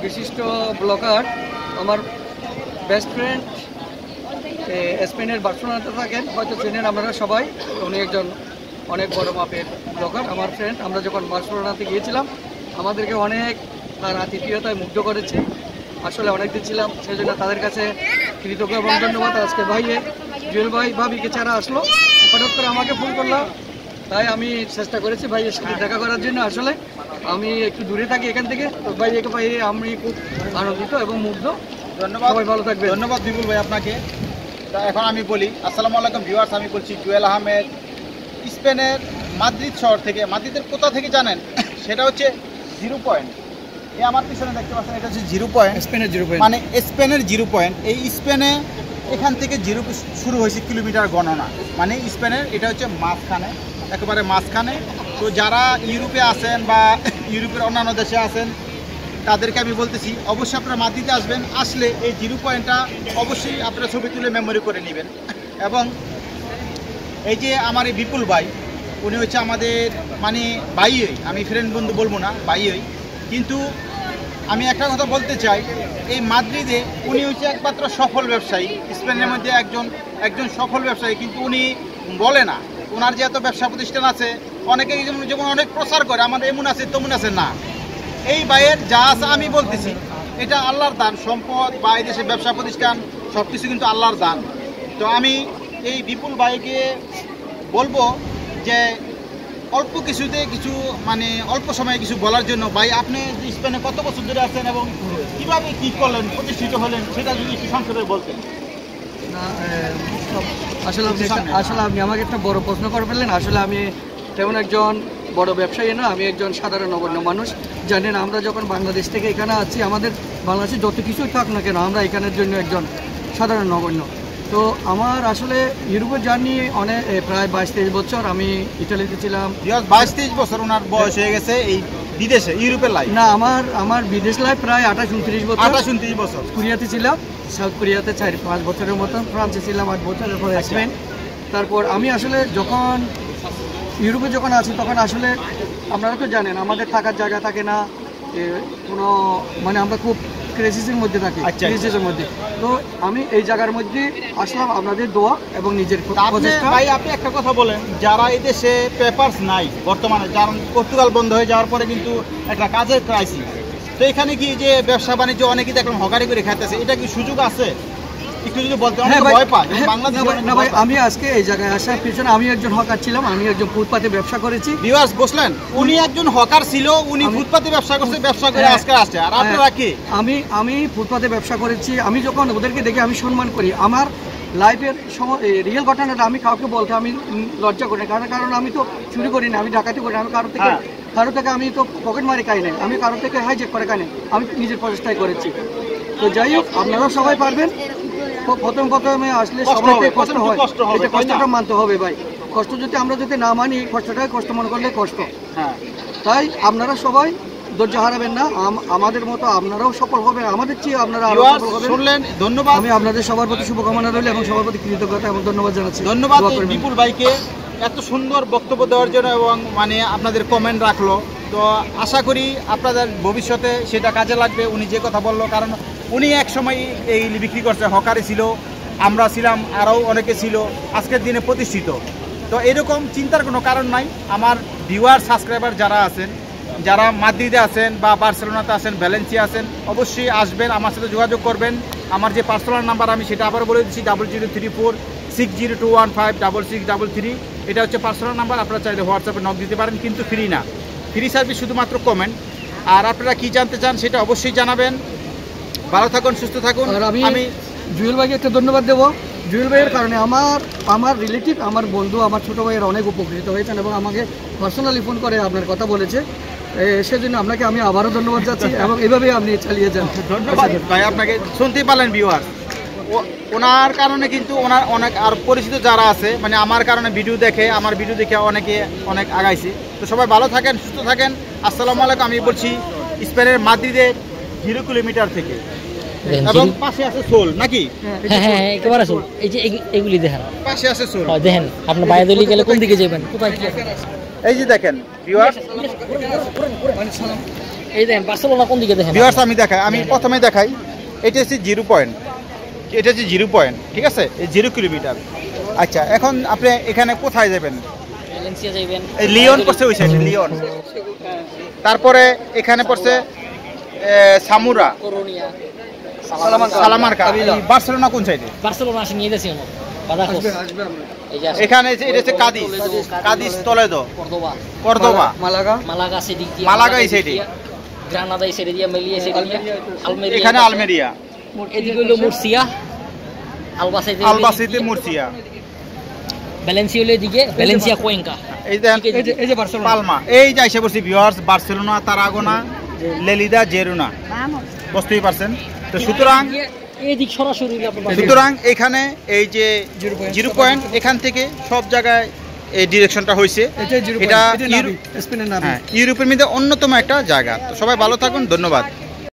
বিশিষ্ট ব্লগার, আমার best friend, স্পেনের বার্সেলোনাতে থাকেন, হয়তো চেনেন আপনারা সবাই। উনি একজন অনেক বড় মাপের ব্লগার, আমার ফ্রেন্ড। আমরা যখন বার্সেলোনাতে গিয়েছিলাম আমাদেরকে অনেক তার আতিথেয়তায় মুগ্ধ করেছে। আসলে অনেক দিন ছিলাম, সেই জন্য তাদের কাছে কৃতজ্ঞ এবং ধন্যবাদ। আজকে ভাইয়ের জুয়েল ভাই ভাবিকে ছাড়া আসলো, হঠাৎ করে আমাকে ফোন করলাম, তাই আমি চেষ্টা করেছি ভাইয়ের সাথে দেখা করার জন্য। আসলে আমি একটু দূরে থাকি এখান থেকে, তো ভাইকে পাই আমি খুব আনন্দিত এবং মুগ্ধ। ধন্যবাদ, সবাই ভালো থাকবেন। ধন্যবাদ বিপুল ভাই আপনাকে। তা এখন আমি বলি, আসসালামু আলাইকুম ভিউয়ার্স, আমি বলছি জুয়েল আহমেদ, স্পেনের মাদ্রিদ শহর থেকে। মাদ্রিদের কোথা থেকে জানেন? সেটা হচ্ছে 0 পয়েন্ট। এই আমার পিছনে দেখতে পাচ্ছেন, এটা হচ্ছে 0 পয়েন্ট, স্পেনের 0 পয়েন্ট, মানে স্পেনের 0 পয়েন্ট। এই স্পেনে এখান থেকে 0 শুরু হয়েছে কিলোমিটার গণনা, মানে স্পেনের এটা হচ্ছে মাঝখানে, একেবারে মাঝখানে। তো যারা ইউরোপে আছেন বা ইউরোপের অন্যান্য দেশে আছেন তাদেরকে আমি বলতেছি, অবশ্যই আপনারা মাদ্রিদে আসবেন। আসলে এই 0 পয়েন্টটা অবশ্যই আপনারা ছবি তুলে মেমোরি করে নেবেন। এবং এই যে আমার এই বিপুল ভাই, উনি হচ্ছে আমাদের মানে ভাইই, আমি ফ্রেন্ড বন্ধু বলবো না, ভাইই। কিন্তু আমি একটা কথা বলতে চাই, এই মাদ্রিদে উনি হচ্ছে একমাত্র সফল ব্যবসায়ী, স্পেনের মধ্যে একজন সফল ব্যবসায়ী। কিন্তু উনি বলে না, ওনার যে এত ব্যবসা প্রতিষ্ঠান আছে, অনেকে যেমন অনেক প্রচার করে আমাদের এমন আছে তেমন আছে, না। এই ভাইয়ের যা আছে আমি বলতেছি, এটা আল্লাহর দান। সম্পদ বা এই দেশের ব্যবসা প্রতিষ্ঠান সব কিছু কিন্তু আল্লাহর দান। তো আমি এই বিপুল ভাইকে বলবো যে অল্প কিছুতে কিছু, মানে অল্প সময়ে কিছু বলার জন্য। ভাই, আপনি স্পেনে কত বছর ধরে আছেন এবং কিভাবে কি করলেন, প্রতিষ্ঠিত হলেন, সেটা যদি একটু সংক্ষেপে বলতেন। না, আসলে আপনি আমাকে একটা বড় প্রশ্ন করে ফেললেন। আসলে আমি তেমন একজন বড় ব্যবসায়ী না, আমি একজন সাধারণ নগণ্য মানুষ। জানেন, আমরা যখন বাংলাদেশ থেকে এখানে আছি, আমাদের বাংলাদেশে যত কিছুই থাক না কেন, আমরা এখানের জন্য একজন সাধারণ নগণ্য। তো আমার আসলে ইউরোপের জার্নি অনেক, প্রায় 22-23 বছর। আমি ইটালিতে ছিলাম। 22-23 বছর ওনার বয়স হয়ে গেছে এই বিদেশে, ইউরোপের লাইফ না, আমার বিদেশ লাইফ প্রায় 28-29 বছর। 28-29 বছর কোরিয়াতে ছিলাম, সাউথ কোরিয়াতে 4-5 বছরের মতন, ফ্রান্সে ছিলাম 8 বছরের পরে স্পেন। তারপর আমি আসলে যখন ইউরোপে যখন আছি, তখন আসলে আপনারা তো জানেন আমাদের থাকার জায়গা থাকে না, কোনো, মানে আমরা খুব ক্রাইসিসের মধ্যে থাকি, ক্রাইসিসের মধ্যে। তো আমি এই জায়গার মধ্যে আসলাম আপনাদের দোয়া এবং নিজের প্রচেষ্টা। ভাই, আপনি একটা কথা বলেন, যারা এই দেশে পেপারস নাই বর্তমানে, যারা পর্তুগাল বন্ধ হয়ে যাওয়ার পরে কিন্তু একটা কাজের ক্রাইসিস, তো এখানে কি যে ব্যবসা বাণিজ্য অনেকেই দেখলাম হকারি করে খাইতেছে, এটা কি সুযোগ আছে? একটু যদি বলতে। ভয় পায় বাংলাদেশ। না ভাই, আমি আজকে এই জায়গায় আসার পিছনে আমি একজন হকার ছিলাম, আমি একজন ফুটপাতে ব্যবসা করেছি। ভিউয়ার্স বসলেন, উনি একজন হকার ছিল, উনি ফুটপাতে ব্যবসা করছে, ব্যবসা করে আজকে আসছে। আর আপনারা কি? আমি ফুটপাতে ব্যবসা করেছি। আমি যখন ওদেরকে দেখে আমি সম্মান করি। আমার লাইফের রিয়েল ঘটনাটা আমি কাউকে বলতে আমি লজ্জা করি না, কারণ আমি তো চুরি করি না, আমি ডাকাতি করি না, আমি কারো থেকে আমি তো পকেট মারি খাই নাই, আমি কারো থেকে হাইজেক করে খাই নাই, আমি নিজের প্রচেষ্টায় করেছি। তো যাই হোক, আপনারাও সবাই পারবেন। প্রথমে আসলে সবাইকে কষ্ট হয়, এটা কষ্টটা মানতে হবে ভাই। কষ্ট আমরা যদি না মানি, কষ্টটাই কষ্ট মনে করলে কষ্ট। তাই আপনারা সবাই ধৈর্য হারাবেন না, আমাদের মতো আপনারাও সফল হবেন, আমাদের চেয়ে আপনারা আরো সফল হবেন। ধন্যবাদ। আমি আপনাদের সবার প্রতি শুভকামনা রইল এবং সবার প্রতি কৃতজ্ঞতা এবং ধন্যবাদ জানাচ্ছি। ধন্যবাদ বিপুল ভাইকে এত সুন্দর বক্তব্য দেওয়ার জন্য, এবং মানে আপনাদের কমেন্ট রাখলো। তো আশা করি আপনাদের ভবিষ্যতে সেটা কাজে লাগবে, উনি যে কথা বললো। কারণ উনি এক সময় এই বিক্রি করছে, হকারে ছিল, আমরা ছিলাম, আরও অনেকে ছিল, আজকের দিনে প্রতিষ্ঠিত। তো এরকম চিন্তার কোনো কারণ নাই। আমার ভিউয়ার সাবস্ক্রাইবার যারা আছেন, যারা মাদ্রিদে আছেন বা বার্সেলোনাতে আছেন, ভ্যালেন্সিয়া আছেন, অবশ্যই আসবেন, আমার সাথে যোগাযোগ করবেন। আমার যে পার্সোনাল নাম্বার আমি সেটা আবার বলে দিচ্ছি, 003460215663। এটা হচ্ছে পার্সোনাল নাম্বার। আপনারা চাইলে হোয়াটসঅ্যাপে নক দিতে পারেন, কিন্তু ফ্রি না, ফ্রি সার্ভিস শুধুমাত্র কমেন্ট। আর আপনারা কি জানতে চান সেটা অবশ্যই জানাবেন। ভালো থাকুন, সুস্থ থাকুন। আমি জুয়েল ভাইকে একটা ধন্যবাদ দেবো। জুয়েল ভাইয়ের কারণে আমার রিলেটিভ, আমার বন্ধু, আমার ছোটো ভাইয়ের অনেক উপকৃত হয়েছেন এবং আমাকে পার্সোনালি ফোন করে আপনার কথা বলেছে। সেজন্য আপনাকে আমি আবারও ধন্যবাদ যাচ্ছি এবং এভাবেই আপনি চালিয়ে যান। ধন্যবাদ ভাই আপনাকে। শুনতেই পারলেন ভিউয়ার, ওনার কারণে কিন্তু ওনার অনেক আর পরিচিত যারা আছে, মানে আমার কারণে ভিডিও দেখে, আমার ভিডিও দেখে অনেকে অনেক আগাইছে। তো সবাই ভালো থাকেন, সুস্থ থাকেন। আসসালামু আলাইকুম। আমি বলছি স্পেনের মাদ্রিদে 0 কিলোমিটার থেকে, এবং পাশে আছে সোল, নাকি? হ্যাঁ, একেবারে সোল। এই যে এগুলি দেখেন, পাশে আছে সোল। দেখেন, আপনার বাইরে গেলে কোন দিকে যাবেন, কোথায় কি? এই যে দেখেন ভিউয়ার, এই দেখেন বার্সেলোনা কোন দিকে দেখেন ভিউয়ার্স আমি দেখাই, আমি প্রথমে দেখাই, এটা হচ্ছে 0 পয়েন্ট, এটা হচ্ছে 0 পয়েন্ট, ঠিক আছে, এই 0 কিলোমিটার। আচ্ছা, এখন আপনি এখানে কোথায় যাবেন? ভ্যালেন্সিয়া যাইবেন, এই লিওন পড়ছে ওই সাইডে, লিওন। তারপরে এখানে পড়ছে সামুরা, করোনিয়া, সালামানকা। বার্সেলোনা কোন সাইডে? বার্সেলোনা আসে নিয়ে গেছি আমরা বাদাখোস। আসবে আমরা। এই যে এখানে এটা হচ্ছে কাদিস, কাদিস তোলেদো, কর্দোবা, কর্দোবা, মালাগা, মালাগা সেদিক দিয়ে, মালাগা এই সাইডে, গ্রানাদা এই সাইডে দিয়ে, মেলিয়া সাইডে দিয়ে, আলমেরিয়া, এখানে আলমেরিয়া, এদিকে হলো মুরসিয়া, আলবাসিতে, আলবাসিতে মুরসিয়া, ভ্যালেন্সিয়া হলো এদিকে, ভ্যালেন্সিয়া কোয়েঙ্কা। এই দেখেন এই যে বার্সেলোনা। পালমা। এই যে এসে পড়ছি ভিউয়ার্স, বার্সেলোনা, তারাগোনা, লেলিদা, জেরুনা, বুঝতেই পারছেন। তো এদিক সরাসরি সুতরাং এখানে এই যে 0 পয়েন্ট, এখান থেকে সব জায়গায় এই ডিরেকশনটা হয়েছে। এটা এটা স্পেনের নাবি। ইউরোপের মধ্যে অন্যতম একটা জায়গা। তো সবাই ভালো থাকুন, ধন্যবাদ।